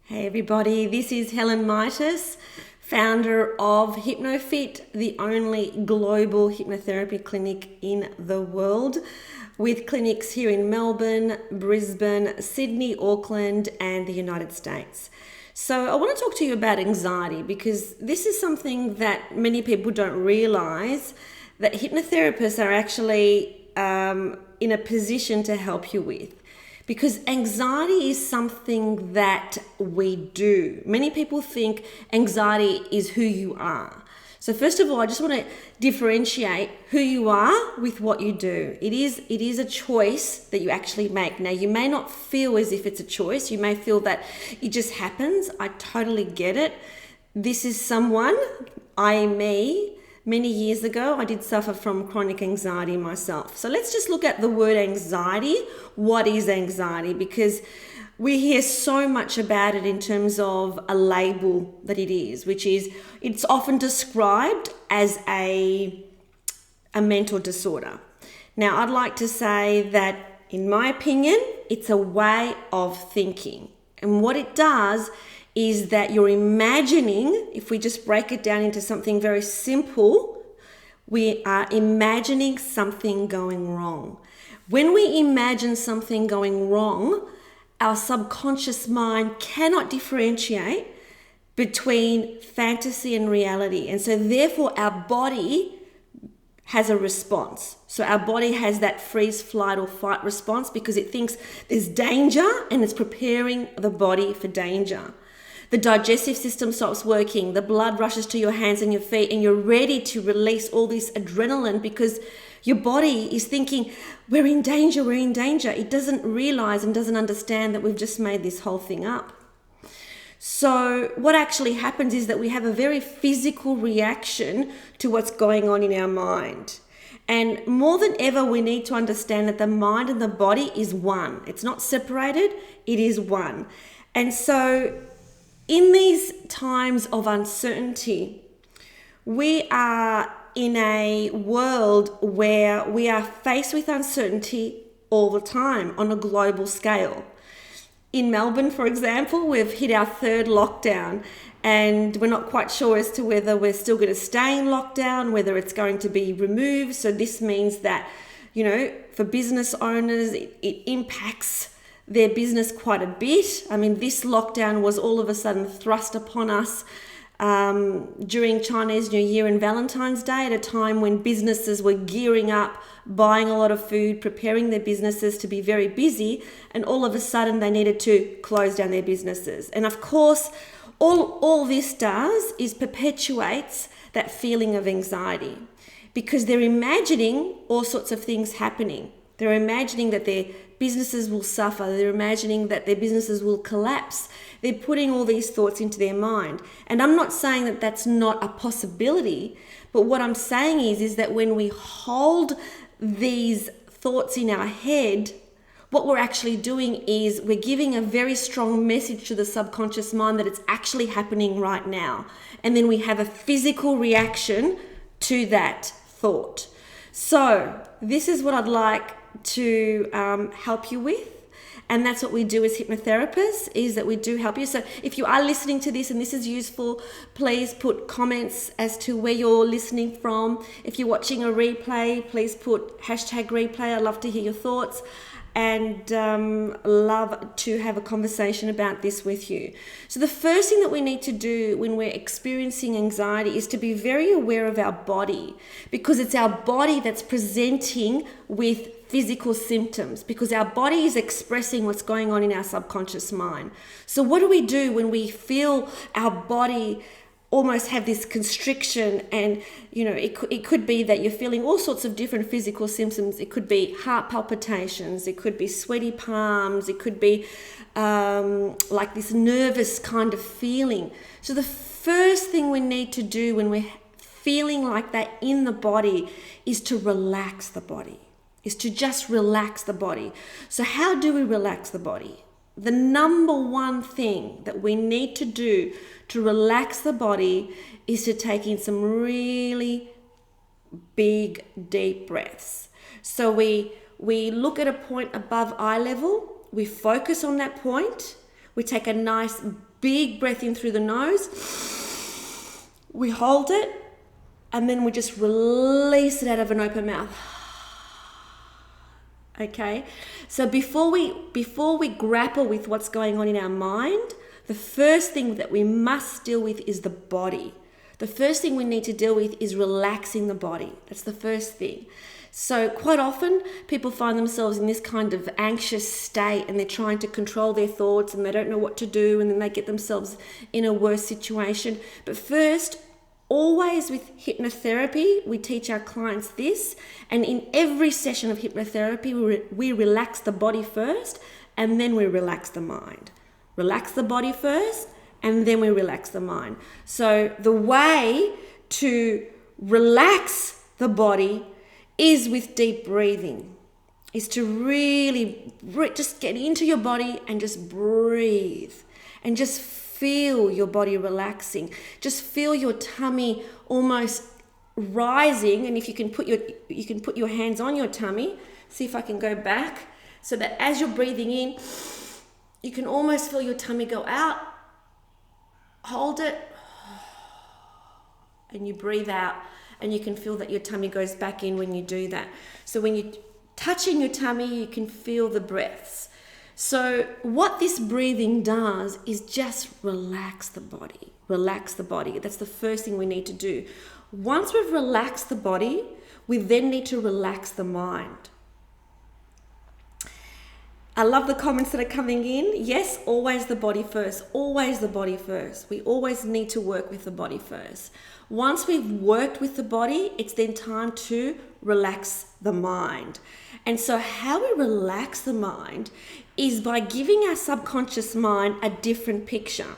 Hey everybody, this is Helen Mitas, founder of HypnoFit, the only global hypnotherapy clinic in the world, with clinics here in Melbourne, Brisbane, Sydney, Auckland, and the United States. So I want to talk to you about anxiety because this is something that many people don't realize that hypnotherapists are actually in a position to help you with. Because anxiety is something that we do. Many people think anxiety is who you are. So first of all, I just want to differentiate who you are with what you do. It is a choice that you actually make. Now, you may not feel as if it's a choice. You may feel that it just happens. I totally get it. This is someone, me. Many years ago, I did suffer from chronic anxiety myself. So let's just look at the word anxiety. What is anxiety? Because we hear so much about it in terms of a label that it is, which is it's often described as a mental disorder. Now, I'd like to say that, in my opinion, it's a way of thinking. And what it does is that you're imagining, if we just break it down into something very simple, we are imagining something going wrong. When we imagine something going wrong, our subconscious mind cannot differentiate between fantasy and reality. And so therefore our body has a response. So our body has that freeze, flight or fight response because it thinks there's danger and it's preparing the body for danger. The digestive system stops working, the blood rushes to your hands and your feet, and you're ready to release all this adrenaline because your body is thinking, we're in danger, we're in danger. It doesn't realize and doesn't understand that we've just made this whole thing up. So what actually happens is that we have a very physical reaction to what's going on in our mind. And more than ever, we need to understand that the mind and the body is one. It's not separated, it is one. And so in these times of uncertainty, we are in a world where we are faced with uncertainty all the time on a global scale. In Melbourne, for example, we've hit our third lockdown and we're not quite sure as to whether we're still going to stay in lockdown, whether it's going to be removed. So this means that, for business owners, it impacts their business quite a bit. I mean, this lockdown was all of a sudden thrust upon us during Chinese New Year and Valentine's Day at a time when businesses were gearing up, buying a lot of food, preparing their businesses to be very busy, and all of a sudden they needed to close down their businesses. And of course, all this does is perpetuates that feeling of anxiety because they're imagining all sorts of things happening. They're imagining that their businesses will suffer. They're imagining that their businesses will collapse. They're putting all these thoughts into their mind. And I'm not saying that that's not a possibility, but what I'm saying is that when we hold these thoughts in our head, what we're actually doing is we're giving a very strong message to the subconscious mind that it's actually happening right now. And then we have a physical reaction to that thought. So this is what I'd like to help you with, and that's what we do as hypnotherapists, is that we do help you. So if you are listening to this and this is useful, please put comments as to where you're listening from. If you're watching a replay, please put #replay. I'd love to hear your thoughts and love to have a conversation about this with you. So the first thing that we need to do when we're experiencing anxiety is to be very aware of our body, because it's our body that's presenting with physical symptoms, because our body is expressing what's going on in our subconscious mind. So what do we do when we feel our body almost have this constriction? And it could be that you're feeling all sorts of different physical symptoms. It could be heart palpitations, it could be sweaty palms, it could be like this nervous kind of feeling. So the first thing we need to do when we're feeling like that in the body is to relax the body, is to just relax the body. So how do we relax the body? The number one thing that we need to do to relax the body is to take in some really big, deep breaths. So we look at a point above eye level, we focus on that point, we take a nice big breath in through the nose. We hold it, and then we just release it out of an open mouth. Okay, so before we grapple with what's going on in our mind, the first thing that we must deal with is the body. The first thing we need to deal with is relaxing the body. That's the first thing. So quite often people find themselves in this kind of anxious state, and they're trying to control their thoughts, and they don't know what to do, and then they get themselves in a worse situation. But first, always with hypnotherapy, we teach our clients this, and in every session of hypnotherapy, we relax the body first, and then we relax the mind. Relax the body first, and then we relax the mind. So the way to relax the body is with deep breathing, is to really just get into your body and just breathe, and just feel your body relaxing. Just feel your tummy almost rising, and if you can put your hands on your tummy. See if I can go back, so that as you're breathing in, you can almost feel your tummy go out. Hold it, and you breathe out, and you can feel that your tummy goes back in when you do that. So when you're touching your tummy, you can feel the breaths. So what this breathing does is just relax the body. Relax the body. That's the first thing we need to do. Once we've relaxed the body, we then need to relax the mind. I love the comments that are coming in. Yes, always the body first. Always the body first. We always need to work with the body first. Once we've worked with the body, it's then time to relax the mind. And so how we relax the mind is by giving our subconscious mind a different picture.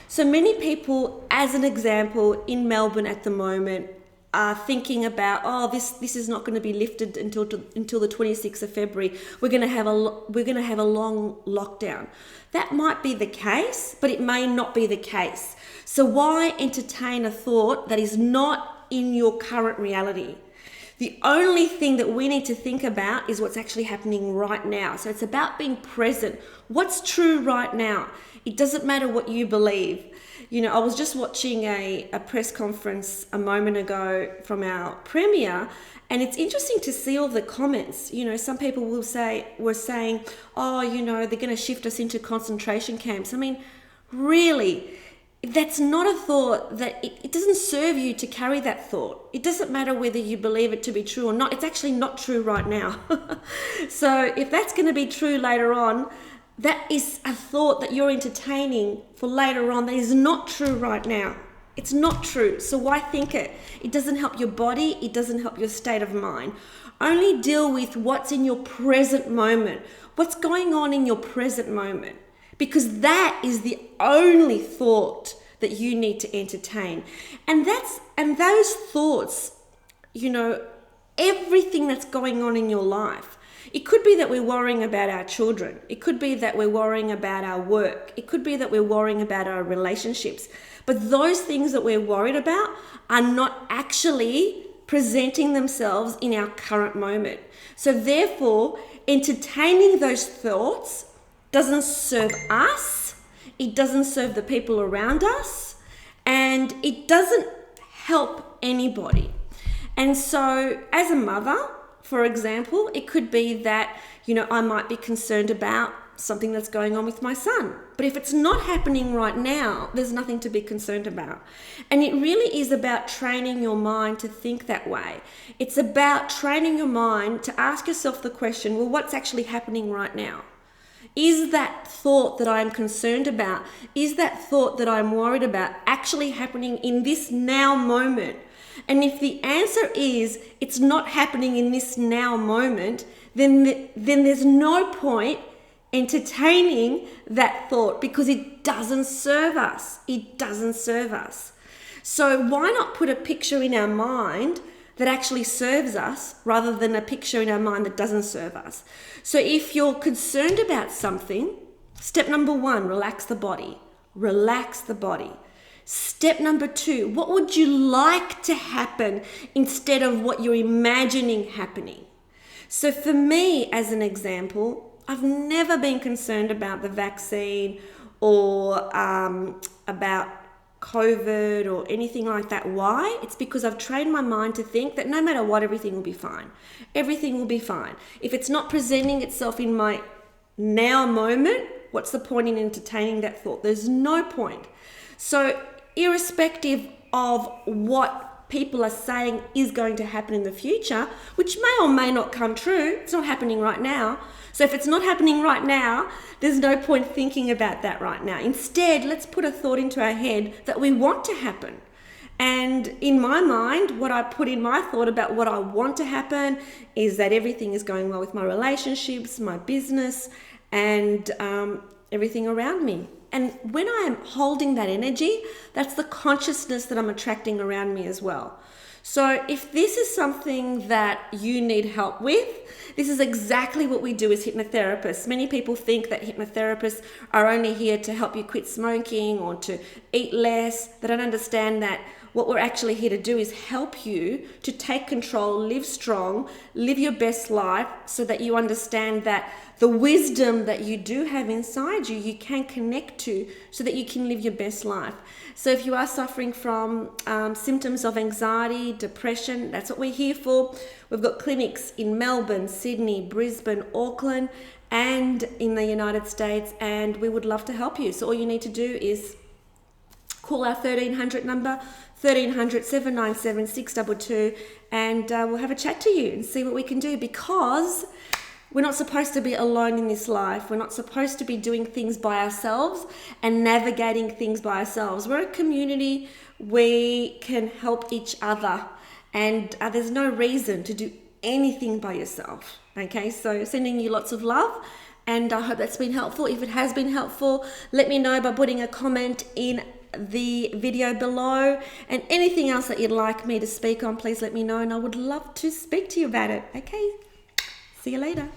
So many people, as an example, in Melbourne at the moment, are thinking about, this is not going to be lifted until the 26th of February. We're going to have a long lockdown. That might be the case, but it may not be the case. So why entertain a thought that is not in your current reality? The only thing that we need to think about is what's actually happening right now. So it's about being present. What's true right now? It doesn't matter what you believe. You know, I was just watching a press conference a moment ago from our premier, and it's interesting to see all the comments. You know, some people were saying, they're going to shift us into concentration camps. I mean, really, that's not a thought that it doesn't serve you to carry that thought. It doesn't matter whether you believe it to be true or not. It's actually not true right now. So if that's going to be true later on, that is a thought that you're entertaining for later on that is not true right now. It's not true. So why think it? It doesn't help your body. It doesn't help your state of mind. Only deal with what's in your present moment. What's going on in your present moment? Because that is the only thought that you need to entertain. And those thoughts, everything that's going on in your life. It could be that we're worrying about our children. It could be that we're worrying about our work. It could be that we're worrying about our relationships. But those things that we're worried about are not actually presenting themselves in our current moment. So therefore, entertaining those thoughts doesn't serve us. It doesn't serve the people around us. And it doesn't help anybody. And so as a mother, for example, it could be that, I might be concerned about something that's going on with my son. But if it's not happening right now, there's nothing to be concerned about. And it really is about training your mind to think that way. It's about training your mind to ask yourself the question, well, what's actually happening right now? Is that thought that I'm concerned about, is that thought that I'm worried about actually happening in this now moment? And if the answer is it's not happening in this now moment, then there's no point entertaining that thought because it doesn't serve us. It doesn't serve us. So why not put a picture in our mind that actually serves us rather than a picture in our mind that doesn't serve us? So if you're concerned about something, step number 1, relax the body. Relax the body. Step number 2, what would you like to happen instead of what you're imagining happening? So for me, as an example, I've never been concerned about the vaccine or about COVID or anything like that. Why? It's because I've trained my mind to think that no matter what, everything will be fine. Everything will be fine. If it's not presenting itself in my now moment, what's the point in entertaining that thought? There's no point. So irrespective of what people are saying is going to happen in the future, which may or may not come true, it's not happening right now. So if it's not happening right now, there's no point thinking about that right now. Instead, let's put a thought into our head that we want to happen. And in my mind, what I put in my thought about what I want to happen is that everything is going well with my relationships, my business, and everything around me. And when I am holding that energy, that's the consciousness that I'm attracting around me as well. So if this is something that you need help with, this is exactly what we do as hypnotherapists. Many people think that hypnotherapists are only here to help you quit smoking or to eat less. They don't understand that what we're actually here to do is help you to take control, live strong, live your best life, so that you understand that the wisdom that you do have inside you, you can connect to so that you can live your best life. So if you are suffering from symptoms of anxiety, depression, that's what we're here for. We've got clinics in Melbourne, Sydney, Brisbane, Auckland, and in the United States, and we would love to help you. So all you need to do is call our 1300 number, 1300 797 622, and we'll have a chat to you and see what we can do, because we're not supposed to be alone in this life. We're not supposed to be doing things by ourselves and navigating things by ourselves. We're a community. We can help each other, and there's no reason to do anything by yourself. Okay, so sending you lots of love, and I hope that's been helpful. If it has been helpful, let me know by putting a comment in the video below, and anything else that you'd like me to speak on, please let me know, and I would love to speak to you about it. Okay, see you later.